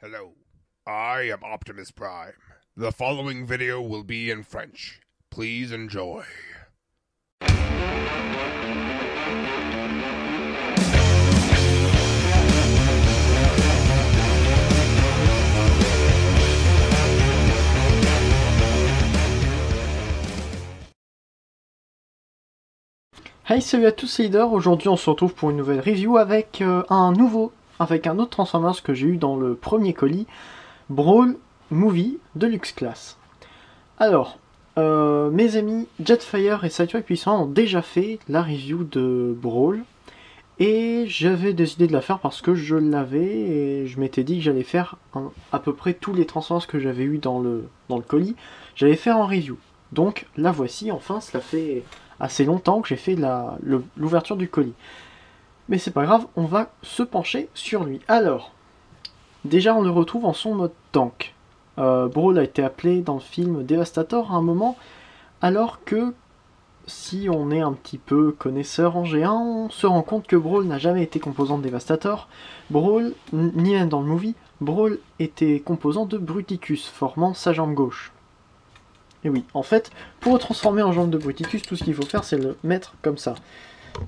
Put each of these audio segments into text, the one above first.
Hello, I am Optimus Prime. The following video will be in French. Please enjoy. Hey, salut à tous, c'est Leader. Aujourd'hui on se retrouve pour une nouvelle review avec un autre Transformers que j'ai eu dans le premier colis, Brawl Movie Deluxe Class. Alors, mes amis Jetfire et Sideswipe Puissant ont déjà fait la review de Brawl, et j'avais décidé de la faire parce que je l'avais, et je m'étais dit que j'allais faire à peu près tous les Transformers que j'avais eu dans le colis, j'allais faire en review. Donc la voici, enfin, cela fait assez longtemps que j'ai fait l'ouverture du colis. Mais c'est pas grave, on va se pencher sur lui. Alors, déjà on le retrouve en son mode tank. Brawl a été appelé dans le film Devastator à un moment, alors que si on est un petit peu connaisseur en G1, on se rend compte que Brawl n'a jamais été composant de Devastator. Brawl, ni même dans le movie, Brawl était composant de Bruticus, formant sa jambe gauche. Et oui, en fait, pour le transformer en jambe de Bruticus, tout ce qu'il faut faire, c'est le mettre comme ça.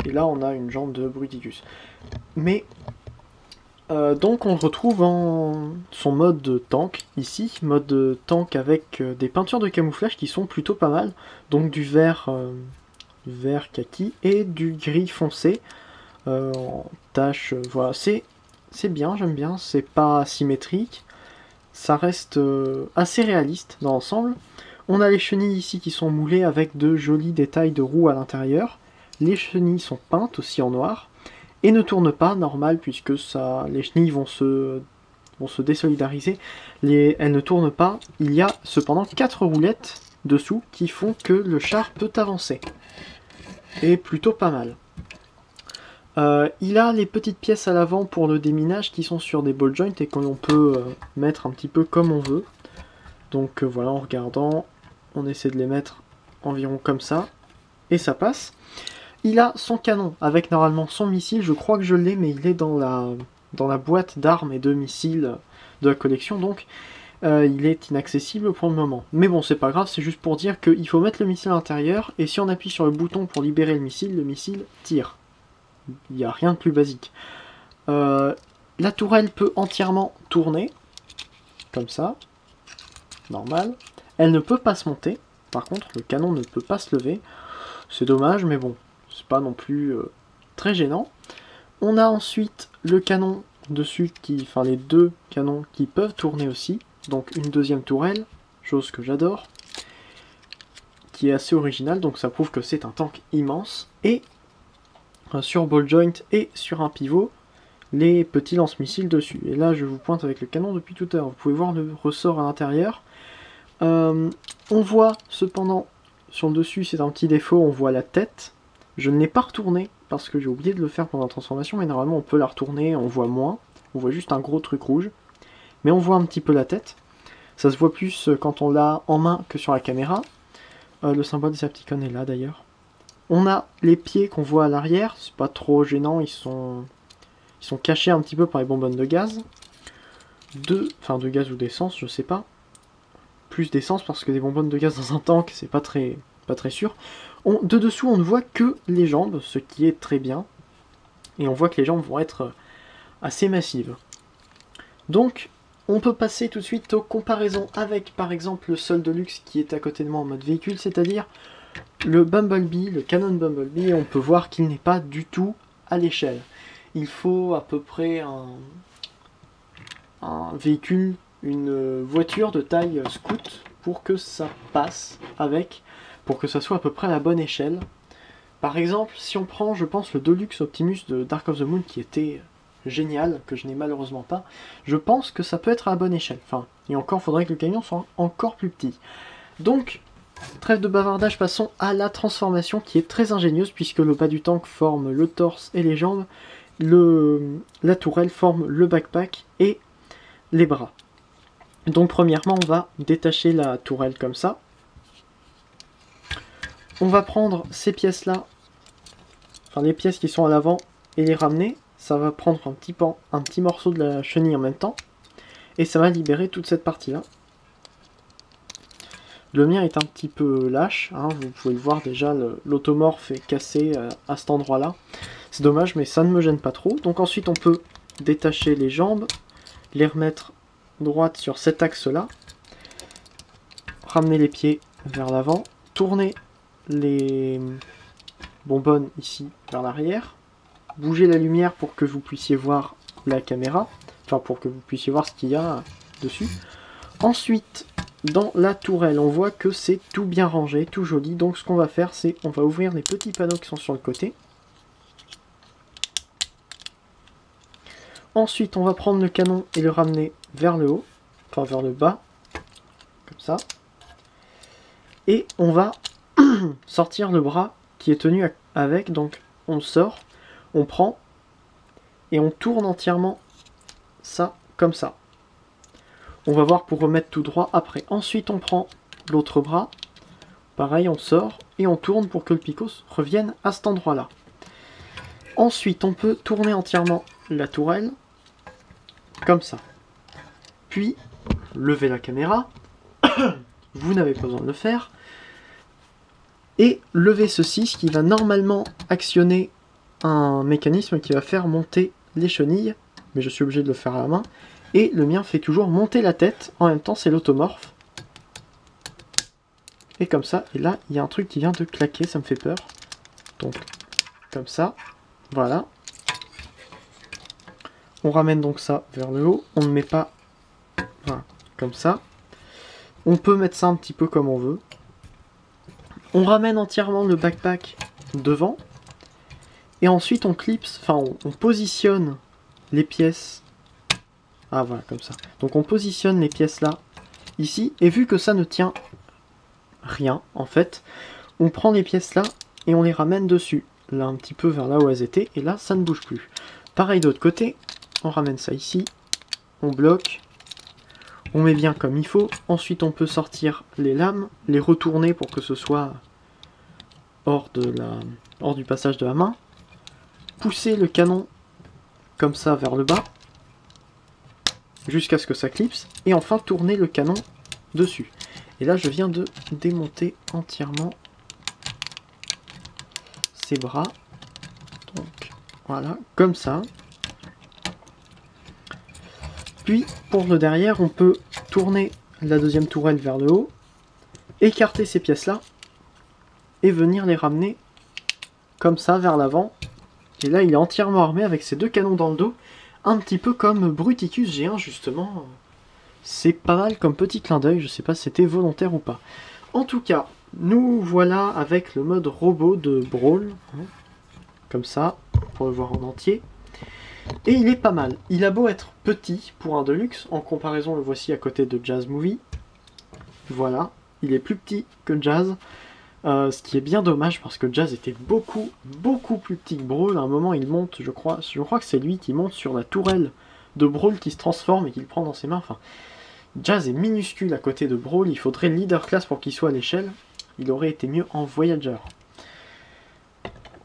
Et là, on a une jambe de Bruticus. Mais, donc on le retrouve en son mode de tank, ici. Mode de tank avec des peintures de camouflage qui sont plutôt pas mal. Donc du vert kaki et du gris foncé. En tache, voilà, c'est bien, j'aime bien. C'est pas symétrique. Ça reste assez réaliste dans l'ensemble. On a les chenilles ici qui sont moulées avec de jolis détails de roues à l'intérieur. Les chenilles sont peintes aussi en noir et ne tournent pas, normal, puisque les chenilles vont se désolidariser. Elles ne tournent pas. Il y a cependant 4 roulettes dessous qui font que le char peut avancer. Et plutôt pas mal. Il a les petites pièces à l'avant pour le déminage qui sont sur des ball joints et qu'on peut mettre un petit peu comme on veut. Donc voilà, en regardant, on essaie de les mettre environ comme ça, et ça passe. Il a son canon, avec normalement son missile, je crois que je l'ai, mais il est dans la boîte d'armes et de missiles de la collection, donc il est inaccessible pour le moment. Mais bon, c'est pas grave, c'est juste pour dire qu'il faut mettre le missile à l'intérieur, et si on appuie sur le bouton pour libérer le missile tire. Il n'y a rien de plus basique. La tourelle peut entièrement tourner, comme ça. Normal. Elle ne peut pas se monter. Par contre, le canon ne peut pas se lever. C'est dommage, mais bon, c'est pas non plus très gênant. On a ensuite le canon dessus, enfin les deux canons qui peuvent tourner aussi. Donc une deuxième tourelle, chose que j'adore, qui est assez originale, donc ça prouve que c'est un tank immense. Et sur ball joint et sur un pivot, les petits lance-missiles dessus. Et là, je vous pointe avec le canon depuis tout à l'heure. Vous pouvez voir le ressort à l'intérieur. On voit cependant sur le dessus, c'est un petit défaut, on voit la tête. Je ne l'ai pas retourné parce que j'ai oublié de le faire pendant la transformation, mais normalement on peut la retourner, on voit moins. On voit juste un gros truc rouge. Mais on voit un petit peu la tête. Ça se voit plus quand on l'a en main que sur la caméra. Le symbole Decepticon est là d'ailleurs. On a les pieds qu'on voit à l'arrière, c'est pas trop gênant, ils sont cachés un petit peu par les bonbonnes de gaz. Enfin de gaz ou d'essence, je sais pas. Plus d'essence parce que des bonbonnes de gaz dans un tank, c'est pas très sûr. De dessous, on ne voit que les jambes, ce qui est très bien. Et on voit que les jambes vont être assez massives. Donc, on peut passer tout de suite aux comparaisons avec, par exemple, le Sol Deluxe qui est à côté de moi en mode véhicule, c'est-à-dire le Bumblebee, le Canon Bumblebee, et on peut voir qu'il n'est pas du tout à l'échelle. Il faut à peu près un véhicule, une voiture de taille scout pour que ça passe avec, pour que ça soit à peu près à la bonne échelle. Par exemple, si on prend, je pense, le Deluxe Optimus de Dark of the Moon qui était génial, que je n'ai malheureusement pas, je pense que ça peut être à la bonne échelle. Enfin, et encore, faudrait que le camion soit encore plus petit. Donc, trêve de bavardage, passons à la transformation qui est très ingénieuse puisque le bas du tank forme le torse et les jambes, la tourelle forme le backpack et les bras. Donc premièrement, on va détacher la tourelle comme ça. On va prendre ces pièces-là, enfin les pièces qui sont à l'avant, et les ramener. Ça va prendre un petit morceau de la chenille en même temps. et ça va libérer toute cette partie-là. Le mien est un petit peu lâche, hein, vous pouvez le voir déjà, l'automorphe est cassé à cet endroit-là. C'est dommage, mais ça ne me gêne pas trop. Donc ensuite on peut détacher les jambes, les remettre droites sur cet axe-là, ramener les pieds vers l'avant, tourner les bonbonnes ici vers l'arrière, bouger la lumière pour que vous puissiez voir la caméra, enfin pour que vous puissiez voir ce qu'il y a dessus. Ensuite, dans la tourelle, on voit que c'est tout bien rangé, tout joli. Donc ce qu'on va faire, c'est on va ouvrir les petits panneaux qui sont sur le côté. Ensuite, on va prendre le canon et le ramener vers le haut, enfin vers le bas, comme ça. Et on va sortir le bras qui est tenu avec, donc on le sort, on prend et on tourne entièrement ça comme ça. On va voir pour remettre tout droit après. Ensuite on prend l'autre bras, pareil on sort et on tourne pour que le picot revienne à cet endroit là. Ensuite on peut tourner entièrement la tourelle, comme ça. Puis lever la caméra, vous n'avez pas besoin de le faire. Et lever ceci, ce qui va normalement actionner un mécanisme qui va faire monter les chenilles, mais je suis obligé de le faire à la main, et le mien fait toujours monter la tête, en même temps c'est l'automorphe, et comme ça, et là il y a un truc qui vient de claquer, ça me fait peur, donc comme ça, voilà, on ramène donc ça vers le haut, on ne met pas, voilà, comme ça, on peut mettre ça un petit peu comme on veut. On ramène entièrement le backpack devant. Et ensuite on clipse, enfin on positionne les pièces. Ah voilà, comme ça. Donc on positionne les pièces là, ici. Et vu que ça ne tient rien, en fait, on prend les pièces là et on les ramène dessus. Là un petit peu vers là où elles étaient. Et là ça ne bouge plus. Pareil de l'autre côté, on ramène ça ici. On bloque. On met bien comme il faut. Ensuite, on peut sortir les lames, les retourner pour que ce soit hors du passage de la main. Pousser le canon comme ça vers le bas, jusqu'à ce que ça clipse. Et enfin, tourner le canon dessus. Et là, je viens de démonter entièrement ces bras. Donc, voilà, comme ça. Puis, pour le derrière, on peut tourner la deuxième tourelle vers le haut, écarter ces pièces-là, et venir les ramener comme ça vers l'avant. Et là, il est entièrement armé avec ses deux canons dans le dos, un petit peu comme Bruticus G1, justement. C'est pas mal comme petit clin d'œil, je sais pas si c'était volontaire ou pas. En tout cas, nous voilà avec le mode robot de Brawl, comme ça, pour le voir en entier. Et il est pas mal. Il a beau être petit pour un Deluxe, en comparaison le voici à côté de Jazz Movie. Voilà, il est plus petit que Jazz, ce qui est bien dommage parce que Jazz était beaucoup plus petit que Brawl. À un moment il monte, je crois que c'est lui qui monte sur la tourelle de Brawl qui se transforme et qu'il prend dans ses mains. Enfin, Jazz est minuscule à côté de Brawl, il faudrait Leader Class pour qu'il soit à l'échelle. Il aurait été mieux en Voyager.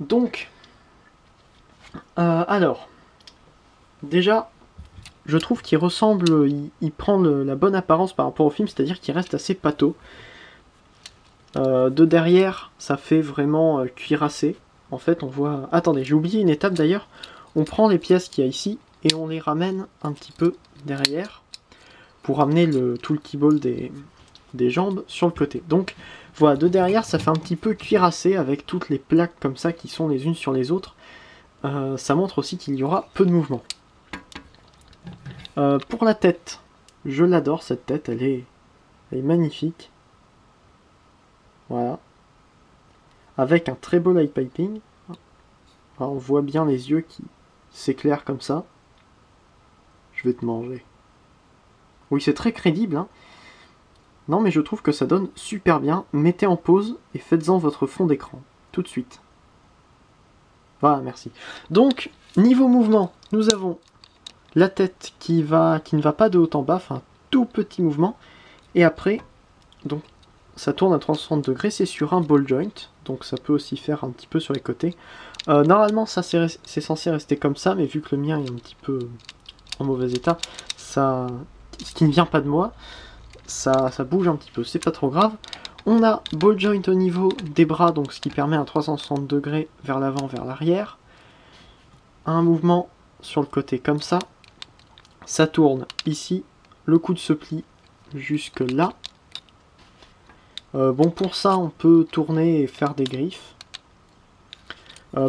Donc, alors... Déjà, je trouve qu'il ressemble, il prend la bonne apparence par rapport au film, c'est-à-dire qu'il reste assez pâteau. De derrière, ça fait vraiment cuirassé. En fait, on voit... Attendez, j'ai oublié une étape d'ailleurs. On prend les pièces qu'il y a ici et on les ramène un petit peu derrière pour ramener tout le keyboard des jambes sur le côté. Donc, voilà, de derrière, ça fait un petit peu cuirassé avec toutes les plaques comme ça qui sont les unes sur les autres. Ça montre aussi qu'il y aura peu de mouvement. Pour la tête, je l'adore cette tête, elle est magnifique. Voilà. Avec un très beau light piping. Alors, on voit bien les yeux qui s'éclairent comme ça. Je vais te manger. Oui, c'est très crédible, hein. Non, mais je trouve que ça donne super bien. Mettez en pause et faites-en votre fond d'écran. Tout de suite. Voilà, merci. Donc, niveau mouvement, nous avons la tête qui ne va pas de haut en bas, enfin, tout petit mouvement. Et après, donc, ça tourne à 360 degrés, c'est sur un ball joint. Donc, ça peut aussi faire un petit peu sur les côtés. Normalement, ça c'est censé rester comme ça, mais vu que le mien est un petit peu en mauvais état, ça ce qui ne vient pas de moi, ça bouge un petit peu, c'est pas trop grave. On a ball joint au niveau des bras, donc ce qui permet un 360 degrés vers l'avant, vers l'arrière. Un mouvement sur le côté comme ça. Ça tourne ici, le coude se plie jusque là. Bon, pour ça, on peut tourner et faire des griffes.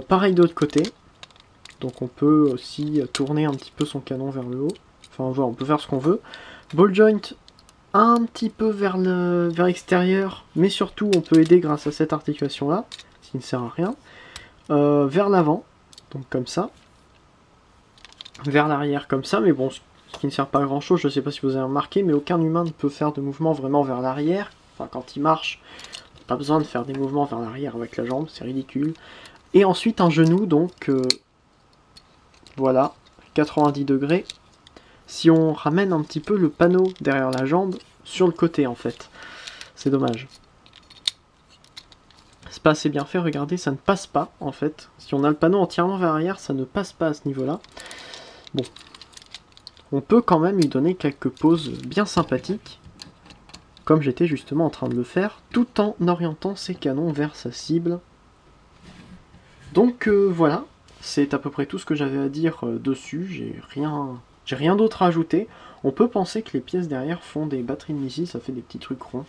Pareil de l'autre côté. Donc on peut aussi tourner un petit peu son canon vers le haut. Enfin voilà, on peut faire ce qu'on veut. Ball joint un petit peu vers l'extérieur, mais surtout on peut aider grâce à cette articulation là, ce qui ne sert à rien. Vers l'avant, donc comme ça. Vers l'arrière comme ça, mais bon, ce qui ne sert pas à grand chose, je ne sais pas si vous avez remarqué, mais aucun humain ne peut faire de mouvement vraiment vers l'arrière. Enfin quand il marche, pas besoin de faire des mouvements vers l'arrière avec la jambe, c'est ridicule. Et ensuite un genou, donc voilà, 90 degrés. Si on ramène un petit peu le panneau derrière la jambe sur le côté en fait, c'est dommage. C'est pas assez bien fait, regardez, ça ne passe pas en fait. Si on a le panneau entièrement vers l'arrière, ça ne passe pas à ce niveau-là. Bon, on peut quand même lui donner quelques poses bien sympathiques, comme j'étais justement en train de le faire, tout en orientant ses canons vers sa cible. Donc voilà, c'est à peu près tout ce que j'avais à dire dessus, j'ai rien d'autre à ajouter. On peut penser que les pièces derrière font des batteries de missiles, ça fait des petits trucs ronds.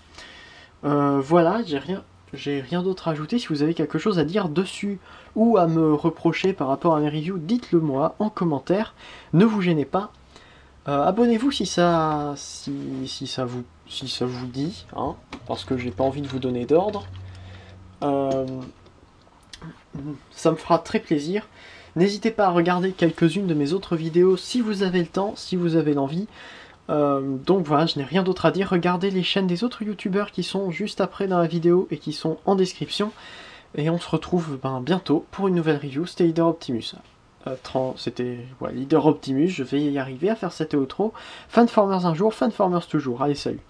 Voilà, j'ai rien d'autre à ajouter. Si vous avez quelque chose à dire dessus ou à me reprocher par rapport à mes reviews, dites-le moi en commentaire. Ne vous gênez pas. Abonnez-vous si ça vous dit, hein, parce que j'ai pas envie de vous donner d'ordre. Ça me fera très plaisir. N'hésitez pas à regarder quelques-unes de mes autres vidéos si vous avez le temps, si vous avez l'envie. Donc voilà, je n'ai rien d'autre à dire. Regardez les chaînes des autres youtubeurs qui sont juste après dans la vidéo et qui sont en description. Et on se retrouve bientôt pour une nouvelle review. C'était Leader Optimus. C'était Leader Optimus, je vais y arriver à faire cette outro. Fanformers un jour, Fanformers toujours. Allez, salut.